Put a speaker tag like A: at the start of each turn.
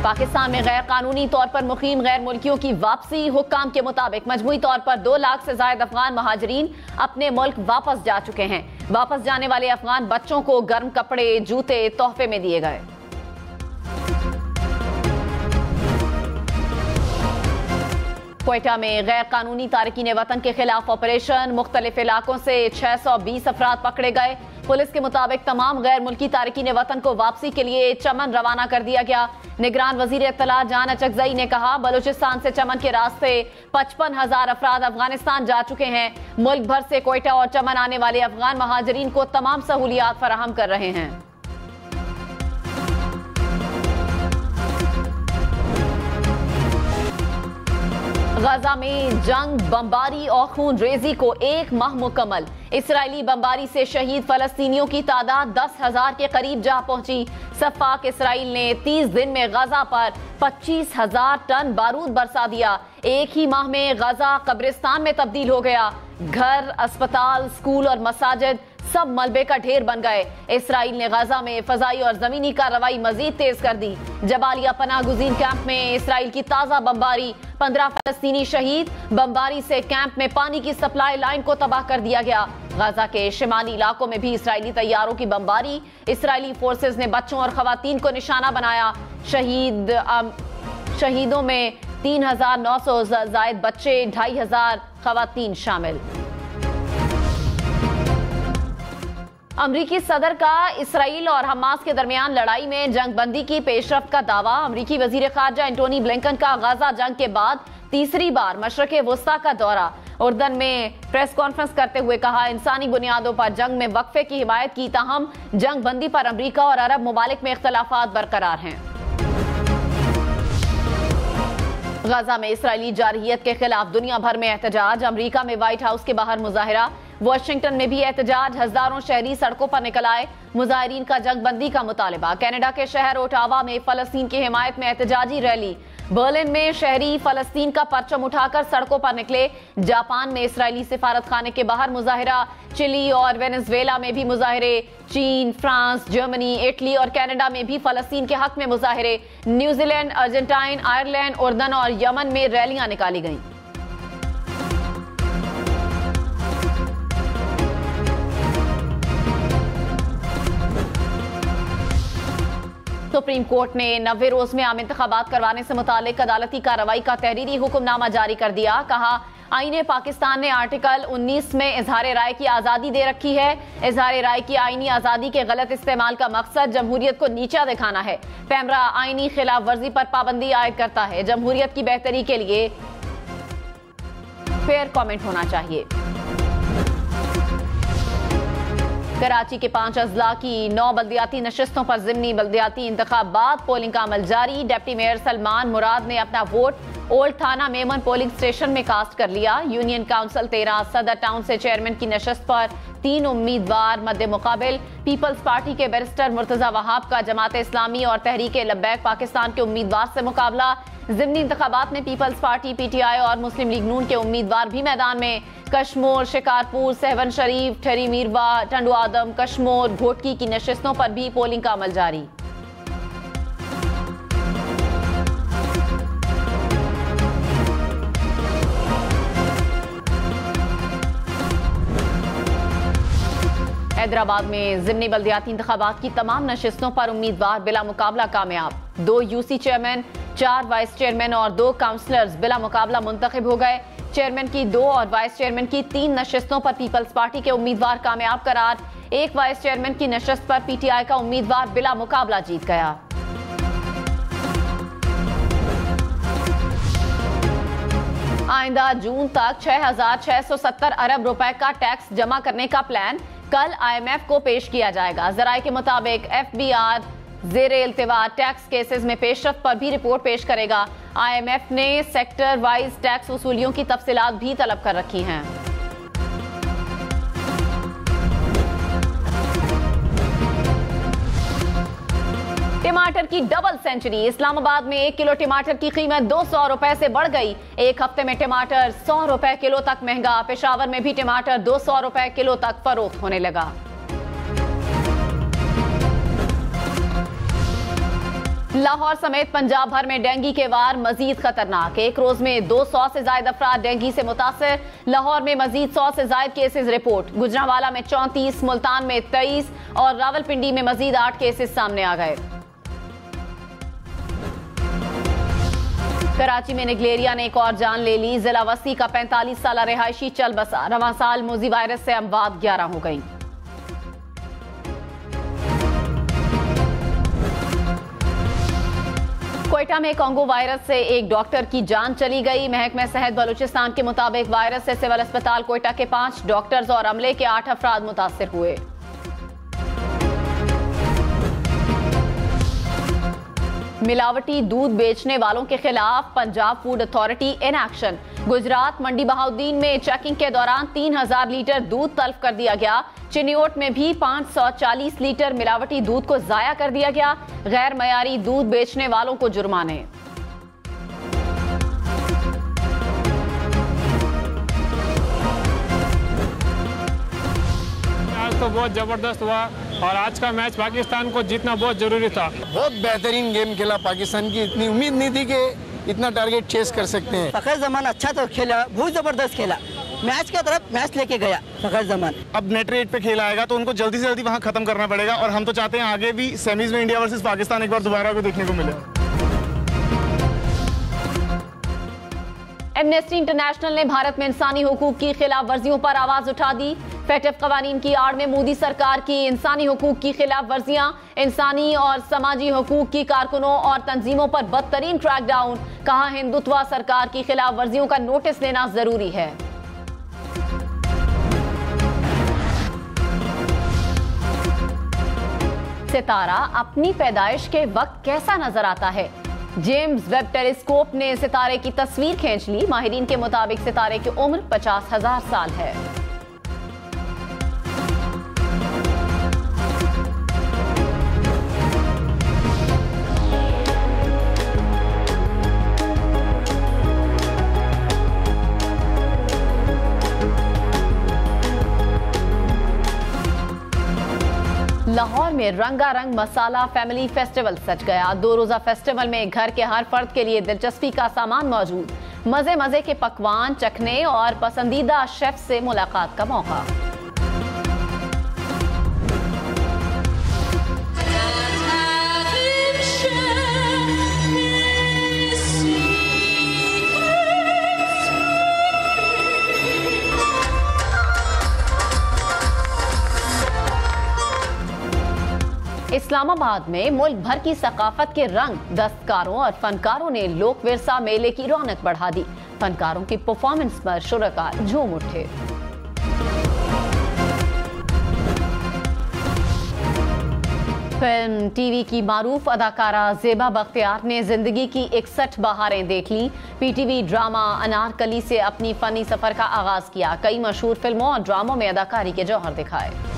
A: पाकिस्तान में गैर कानूनी तौर पर मुकीम गैर मुल्कियों की वापसी। हुक्काम के मुताबिक मजमूई तौर पर 2 लाख से ज्यादा अफगान महाजरीन अपने मुल्क वापस जा चुके हैं। वापस जाने वाले अफगान बच्चों को गर्म कपड़े, जूते तोहफे में दिए गए। क्वेटा में गैर कानूनी तारकीन वतन के खिलाफ ऑपरेशन। मुख्तलिफ इलाकों से 620 अफराद पकड़े गए। पुलिस के मुताबिक तमाम गैर मुल्की तारकीन वतन को वापसी के लिए चमन रवाना कर दिया गया। निगरान वजीर इत्तला जान अचकजई ने कहा, बलूचिस्तान से चमन के रास्ते 55,000 अफराद अफगानिस्तान जा चुके हैं। मुल्क भर से क्वेटा और चमन आने वाले अफगान महाजरीन को तमाम सहूलियात फराहम कर रहे हैं। गजा में जंग, बमबारी और खून रेजी को 1 माह मुकम्मल। इसराइली बमबारी से शहीद फलस्तीनियों की तादाद 10,000 के करीब जा पहुंची। सफाक इसराइल ने 30 दिन में गजा पर 25,000 टन बारूद बरसा दिया। एक ही माह में गजा कब्रिस्तान में तब्दील हो गया। घर, अस्पताल, स्कूल और मसाजिद सब मलबे का ढेर बन गए। इसराइल ने गजा में फजाई और जमीनी कार्रवाई मजीद तेज कर दी। जबालिया पनाह गुज़ीन कैंप में इसराइल की ताजा बमबारी, 15 फलस्तीनी शहीद। बमबारी से कैंप में पानी की सप्लाई लाइन को तबाह कर दिया गया। गजा के शिमाली इलाकों में भी इसराइली तैयारों की बमबारी। इसराइली फोर्सेज ने बच्चों और खवातीन को निशाना बनाया। शहीदों में 3,900 जायद बच्चे, 2,500 खवातीन शामिल। अमरीकी सदर का इसराइल और हमास के दरमियान लड़ाई में जंग बंदी की पेशरफ्त का दावा। अमरीकी वजीर खारजा एंटोनी ब्लिंकन का गजा जंग के बाद तीसरी बार मशरक़े वुस्ता का दौरा। उर्दन में प्रेस कॉन्फ्रेंस करते हुए कहा, इंसानी बुनियादों पर जंग में वक्फे की हिमायत की, ताहम जंग बंदी पर अमरीका और अरब ममालिक में इख्तलाफात बरकरार हैं। गजा में इसराइली जारहियत के खिलाफ दुनिया भर में एहतजाज। अमरीका में व्हाइट हाउस के बाहर मुजाहिरा। वाशिंगटन में भी एहतजाज। हजारों शहरी सड़कों पर निकल आए। मुजाहिरीन का जंग बंदी का मुतालबा। कनाडा के शहर ओटावा में फलस्तीन की हिमायत में एहतजाजी रैली। बर्लिन में शहरी फलस्तीन का परचम उठाकर सड़कों पर निकले। जापान में इसराइली सिफारत खाने के बाहर मुजाहिरा। चिली और वेनेजुएला में भी मुजाहिरे। चीन, फ्रांस, जर्मनी, इटली और कनाडा में भी फलस्तीन के हक में मुजाहिरे। न्यूजीलैंड, अर्जेंटाइन, आयरलैंड, उर्दन और यमन में रैलियां निकाली गईं। सुप्रीम कोर्ट ने 90 रोज में आम इंतखाबात करवाने से मुतालिक अदालती कार्रवाई का तहरीरी हुक्मनामा जारी कर दिया। कहा, आईने पाकिस्तान ने आर्टिकल 19 में इजहार राय की आज़ादी दे रखी है। इजहार राय की आईनी आज़ादी के गलत इस्तेमाल का मकसद जमहूरियत को नीचा दिखाना है। पैमरा आईनी खिलाफ वर्जी पर पाबंदी आयद करता है। जमहूरियत की बेहतरी के लिए फेयर कमेंट होना चाहिए। कराची के 5 अजला की 9 बल्दियाती नशिस्तों पर ज़िमनी बल्दियाती इंतखाबात। पोलिंग का अमल जारी। डिप्टी मेयर सलमान मुराद ने अपना वोट ओल्ड थाना मेमन पोलिंग स्टेशन में कास्ट कर लिया। यूनियन काउंसिल 13 सदर टाउन से चेयरमैन की नशिस्त पर 3 उम्मीदवार मद्दे मुकाबिल। पीपल्स पार्टी के बैरिस्टर मुर्तजा वहाब का जमात इस्लामी और तहरीक लब्बैक पाकिस्तान के उम्मीदवार से मुकाबला। ज़िमनी इंतखाबात में पीपल्स पार्टी, PTI और मुस्लिम लीग नून के उम्मीदवार भी मैदान में। कश्मोर, शिकारपुर, सहवन शरीफ, ठहरी मीरवा, टंडू आदम, कश्मोर, घोटकी की नशिस्तों पर भी पोलिंग का अमल जारी। हैदराबाद में ज़िमनी बल्दियाती इंतखाबात की तमाम नशिस्तों पर उम्मीदवार बिला मुकाबला कामयाब। 2 UC चेयरमैन, 4 वाइस चेयरमैन और 2 काउंसलर्स बिला मुकाबला मुंतखब हो गए। चेयरमैन की 2 और वाइस चेयरमैन की 3 नशिस्तों पर पीपल्स पार्टी के उम्मीदवार कामयाब करार। 1 वाइस चेयरमैन की नशिस्त पर PTI का उम्मीदवार बिला मुकाबला जीत गया। आइंदा जून तक 6,670 अरब रुपए का टैक्स जमा करने का प्लान कल IMF को पेश किया जाएगा। जराये के मुताबिक FBR ज़ेरे इल्तिवा टैक्स केसेस में पेशरफ्त पर भी रिपोर्ट पेश करेगा। IMF ने सेक्टर वाइज टैक्स वसूलियों की तफसीलात भी तलब कर रखी हैं। टमाटर की डबल सेंचुरी। इस्लामाबाद में 1 किलो टमाटर की कीमत 200 रुपए से बढ़ गई। एक हफ्ते में टमाटर 100 रुपए किलो तक महंगा। पेशावर में भी टमाटर 200 रुपए किलो तक फरोख्त होने लगा। लाहौर समेत पंजाब भर में डेंगू के वार मजीद खतरनाक। एक रोज में 200 से ज्यादा अफराद डेंगू से मुतासर। लाहौर में मजीद 100 से ज्यादा केसेस रिपोर्ट। गुजरांवाला में 34, मुल्तान में 23 और रावलपिंडी में मजीद 8 केसेस सामने आ गए। कराची में निगलेरिया ने एक और जान ले ली। जिला वसी का 45 साल रिहायशी चल बसा। रवां साल मोजी वायरस से अमवात 11 हो गई। क्वेटा में कांगो वायरस से एक डॉक्टर की जान चली गई। महकमा सेहत बलूचिस्तान के मुताबिक वायरस से सिविल अस्पताल क्वेटा के 5 डॉक्टर्स और अमले के 8 अफराद मुतासिर हुए। मिलावटी दूध बेचने वालों के खिलाफ Punjab food authority in action. Gujrat Mandi Bahauddin में चेकिंग के दौरान 3000 लीटर दूध तल्फ कर दिया गया। चिन्योट में भी 540 लीटर मिलावटी दूध को जाया कर दिया गया। गैर मयारी दूध बेचने वालों को जुर्माने।
B: आज तो बहुत जबरदस्त हुआ और आज का मैच पाकिस्तान को जीतना बहुत जरूरी था।
C: बहुत बेहतरीन गेम खेला पाकिस्तान की। इतनी उम्मीद नहीं थी कि इतना टारगेट चेस कर सकते हैं।
D: फखर जमान अच्छा तो खेला, बहुत जबरदस्त खेला। मैच की तरफ मैच लेके गया फखर जमान।
E: अब नेट रेट पे खेल आएगा तो उनको जल्दी से जल्दी वहां खत्म करना पड़ेगा और हम तो चाहते हैं आगे भी सेमीज में इंडिया वर्सेस पाकिस्तान एक बार दोबारा को देखने को मिले।
A: एमनेस्टी इंटरनेशनल ने भारत में इंसानी हुकूक की खिलाफ वर्जियों पर आवाज उठा दी। फेटफ कवानीन की आड़ में मोदी सरकार की इंसानी हुकूक की खिलाफ वर्जियां। इंसानी और समाजी हुकूक की कारकुनों और तंजीमों पर बदतरीन क्रैकडाउन। कहा हिंदुत्व सरकार की खिलाफ वर्जियों का नोटिस लेना जरूरी है। सितारा अपनी पैदाइश के वक्त कैसा नजर आता है? जेम्स वेब टेलीस्कोप ने सितारे की तस्वीर खींच ली। माहिरीन के मुताबिक सितारे की उम्र 50,000 साल है। लाहौर में रंगारंग मसाला फैमिली फेस्टिवल सज गया। 2 रोजा फेस्टिवल में घर के हर फर्द के लिए दिलचस्पी का सामान मौजूद। मजे मजे के पकवान चखने और पसंदीदा शेफ से मुलाकात का मौका। इस्लामाबाद में मुल्क भर की सकाफत के रंग, दस्तकारों और फनकारों ने लोक विरसा मेले की रौनक बढ़ा दी। फनकारों की परफॉर्मेंस पर शुरका झूम उठे। फिल्म टीवी की मारूफ अदाकारा ज़ेबा बख्तियार ने जिंदगी की 61 बहारें देख ली। पीटीवी ड्रामा अनारकली से अपनी फनी सफर का आगाज किया। कई मशहूर फिल्मों और ड्रामों में अदाकारी के जौहर दिखाए।